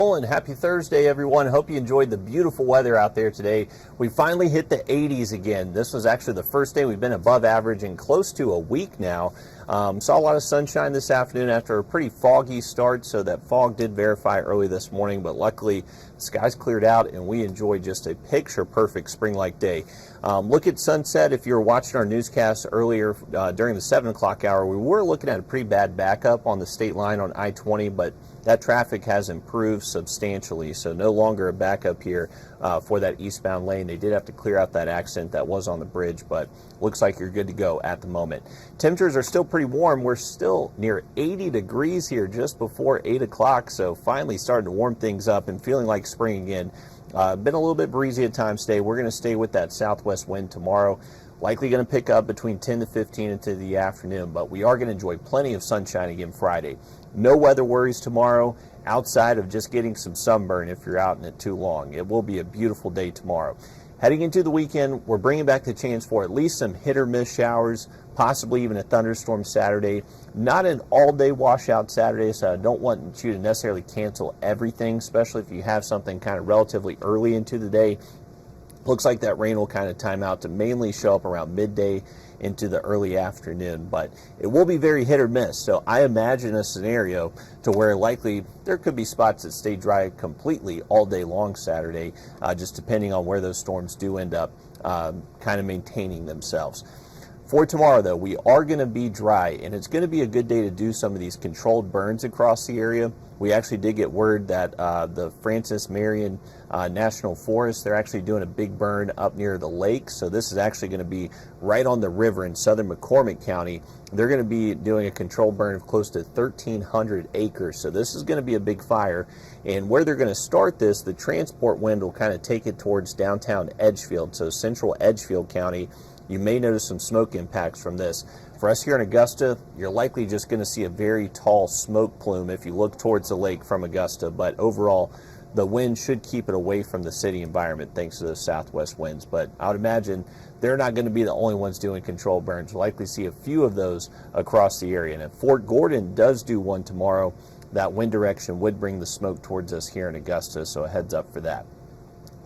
And happy Thursday, everyone. Hope you enjoyed the beautiful weather out there today. We finally hit the 80s again. This was actually the first day we've been above average in close to a week now. Saw a lot of sunshine this afternoon after a pretty foggy start, so that fog did verify early this morning, but luckily the skies cleared out and we enjoyed just a picture-perfect spring-like day. Look at sunset. If you were watching our newscast earlier during the 7 o'clock hour, we were looking at a pretty bad backup on the state line on I-20, but that traffic has improved substantially, so no longer a backup here for that eastbound lane. They did have to clear out that accident that was on the bridge, but looks like you're good to go at the moment. Temperatures are still pretty warm. We're still near 80 degrees here just before 8 o'clock, so finally starting to warm things up and feeling like spring again. Been a little bit breezy at times today. We're going to stay with that southwest wind tomorrow. Likely going to pick up between 10 to 15 into the afternoon, but we are going to enjoy plenty of sunshine again Friday. No weather worries tomorrow outside of just getting some sunburn if you're out in it too long. It will be a beautiful day tomorrow. Heading into the weekend, we're bringing back the chance for at least some hit or miss showers, possibly even a thunderstorm Saturday. Not an all-day washout Saturday, so I don't want you to necessarily cancel everything, especially if you have something kind of relatively early into the day. Looks like that rain will kind of time out to mainly show up around midday into the early afternoon, but it will be very hit or miss. So I imagine a scenario to where likely there could be spots that stay dry completely all day long Saturday, just depending on where those storms do end up kind of maintaining themselves. For tomorrow, though, we are going to be dry, and it's going to be a good day to do some of these controlled burns across the area. We actually did get word that the Francis Marion National Forest, they're actually doing a big burn up near the lake. So this is actually going to be right on the river in southern McCormick County. They're going to be doing a controlled burn of close to 1,300 acres. So this is going to be a big fire. And where they're going to start this, the transport wind will kind of take it towards downtown Edgefield, so central Edgefield County. You may notice some smoke impacts from this. For us here in Augusta, you're likely just going to see a very tall smoke plume if you look towards the lake from Augusta, but overall, the wind should keep it away from the city environment thanks to those southwest winds. But I would imagine they're not going to be the only ones doing controlled burns. We'll likely see a few of those across the area. And if Fort Gordon does do one tomorrow, that wind direction would bring the smoke towards us here in Augusta, so a heads up for that.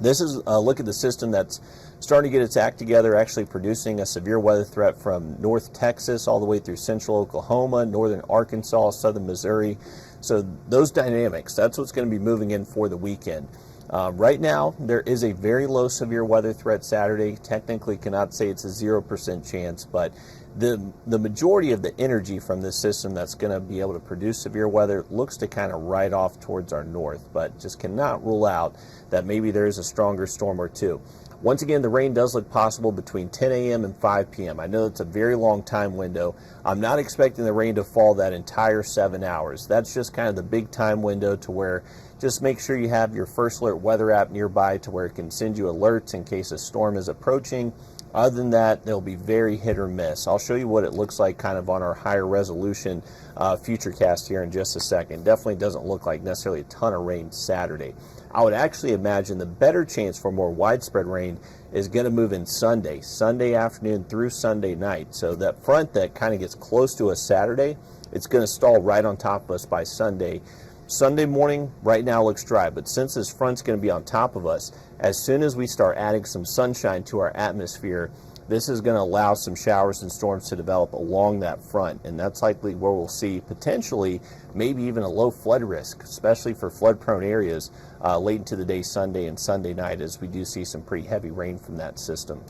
This is a look at the system that's starting to get its act together, actually producing a severe weather threat from North Texas all the way through central Oklahoma, northern Arkansas, southern Missouri. So those dynamics, that's what's going to be moving in for the weekend. Right now, there is a very low severe weather threat Saturday. Technically cannot say it's a 0% chance, but the majority of the energy from this system that's going to be able to produce severe weather looks to kind of ride off towards our north, but just cannot rule out that maybe there is a stronger storm or two. Once again, the rain does look possible between 10 a.m. and 5 p.m. I know it's a very long time window. I'm not expecting the rain to fall that entire 7 hours. That's just kind of the big time window to where just make sure you have your First Alert weather app nearby to where it can send you alerts in case a storm is approaching. Other than that, they'll be very hit or miss. I'll show you what it looks like kind of on our higher resolution futurecast here in just a second. Definitely doesn't look like necessarily a ton of rain Saturday. I would actually imagine the better chance for more widespread rain is going to move in Sunday afternoon through Sunday night. So that front that kind of gets close to us Saturday, it's going to stall right on top of us by Sunday. Sunday morning right now looks dry, but since this front's going to be on top of us, as soon as we start adding some sunshine to our atmosphere, this is going to allow some showers and storms to develop along that front, and that's likely where we'll see potentially maybe even a low flood risk, especially for flood-prone areas late into the day Sunday and Sunday night, as we do see some pretty heavy rain from that system.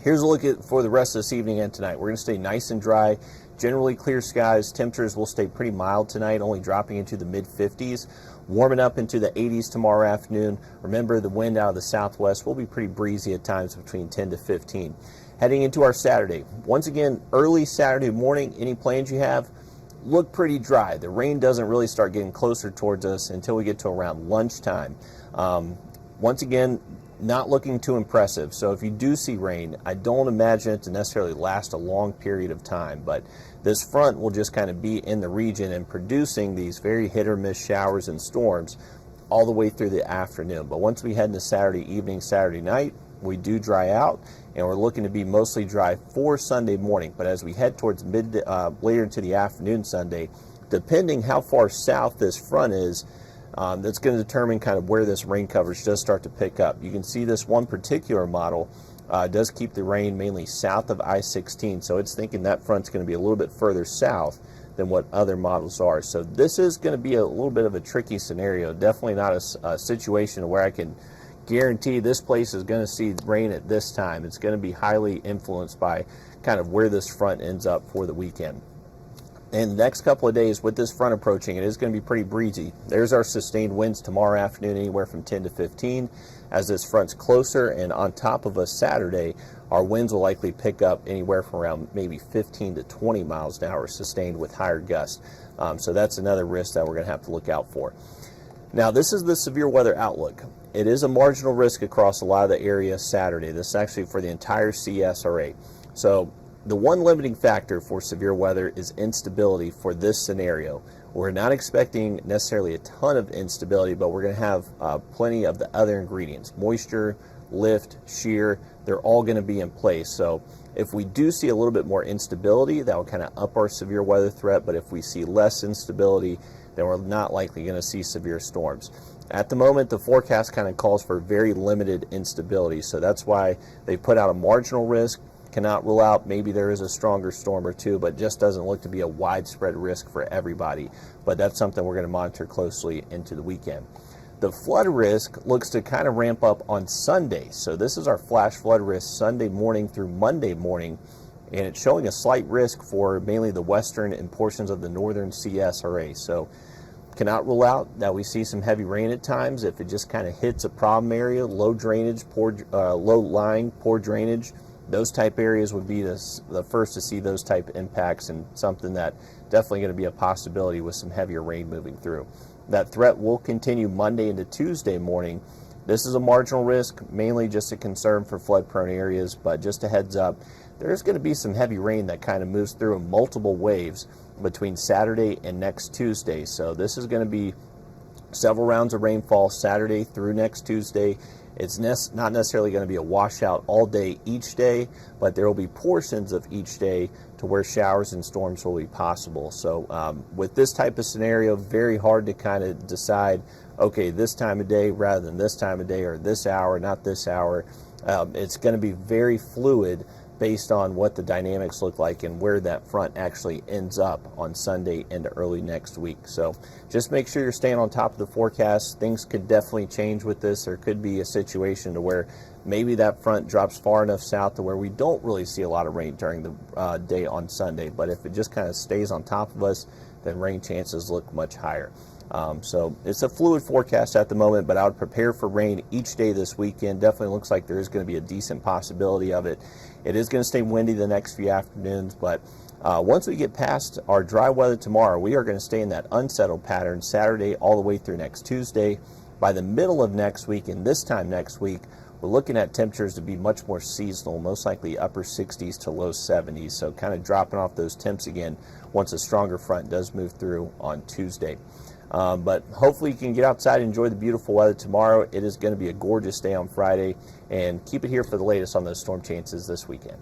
Here's a look at for the rest of this evening and tonight. We're going to stay nice and dry, generally clear skies. Temperatures will stay pretty mild tonight, only dropping into the mid-50s. Warming up into the 80s tomorrow afternoon. Remember, the wind out of the southwest will be pretty breezy at times between 10 to 15. Heading into our Saturday. Once again, early Saturday morning, any plans you have, look pretty dry. The rain doesn't really start getting closer towards us until we get to around lunchtime. Once again, not looking too impressive. So if you do see rain, I don't imagine it to necessarily last a long period of time, but this front will just kind of be in the region and producing these very hit or miss showers and storms all the way through the afternoon. But once we head into Saturday evening, Saturday night, we do dry out, and we're looking to be mostly dry for Sunday morning. But as we head towards later into the afternoon Sunday, depending how far south this front is, that's going to determine kind of where this rain coverage does start to pick up. You can see this one particular model does keep the rain mainly south of I-16, so it's thinking that front's going to be a little bit further south than what other models are. So this is going to be a little bit of a tricky scenario. Definitely not a situation where I can guarantee this place is going to see rain at this time. It's going to be highly influenced by kind of where this front ends up for the weekend. And the next couple of days with this front approaching, it is going to be pretty breezy. There's our sustained winds tomorrow afternoon, anywhere from 10 to 15. As this front's closer and on top of us Saturday, our winds will likely pick up anywhere from around maybe 15 to 20 miles an hour, sustained with higher gusts. So that's another risk that we're going to have to look out for. Now, this is the severe weather outlook. It is a marginal risk across a lot of the area Saturday. This is actually for the entire CSRA. So the one limiting factor for severe weather is instability for this scenario. We're not expecting necessarily a ton of instability, but we're going to have plenty of the other ingredients. Moisture, lift, shear, they're all going to be in place. So if we do see a little bit more instability, that will kind of up our severe weather threat. But if we see less instability, then we're not likely going to see severe storms. At the moment, the forecast kind of calls for very limited instability. So that's why they put out a marginal risk. Cannot rule out maybe there is a stronger storm or two, but just doesn't look to be a widespread risk for everybody. But that's something we're going to monitor closely into the weekend. The flood risk looks to kind of ramp up on Sunday. So this is our flash flood risk Sunday morning through Monday morning, and it's showing a slight risk for mainly the western and portions of the northern CSRA. So cannot rule out that we see some heavy rain at times if it just kind of hits a problem area, low drainage, low lying, poor drainage. Those type areas would be the first to see those type impacts, and something that definitely going to be a possibility with some heavier rain moving through. That threat will continue Monday into Tuesday morning. This is a marginal risk, mainly just a concern for flood-prone areas, but just a heads up, there's going to be some heavy rain that kind of moves through in multiple waves between Saturday and next Tuesday. So this is going to be several rounds of rainfall Saturday through next Tuesday. It's not necessarily going to be a washout all day each day, but there will be portions of each day to where showers and storms will be possible. So with this type of scenario, very hard to kind of decide, okay, this time of day rather than this time of day, or this hour, not this hour. It's going to be very fluid based on what the dynamics look like and where that front actually ends up on Sunday into early next week. So just make sure you're staying on top of the forecast. Things could definitely change with this. There could be a situation to where maybe that front drops far enough south to where we don't really see a lot of rain during the day on Sunday. But if it just kind of stays on top of us, then rain chances look much higher. So it's a fluid forecast at the moment, but I would prepare for rain each day this weekend. Definitely looks like there is going to be a decent possibility of it. It is going to stay windy the next few afternoons, but once we get past our dry weather tomorrow, we are going to stay in that unsettled pattern Saturday all the way through next Tuesday. By the middle of next week and this time next week, we're looking at temperatures to be much more seasonal, most likely upper 60s to low 70s, so kind of dropping off those temps again once a stronger front does move through on Tuesday. But hopefully you can get outside and enjoy the beautiful weather tomorrow. It is going to be a gorgeous day on Friday, and keep it here for the latest on those storm chances this weekend.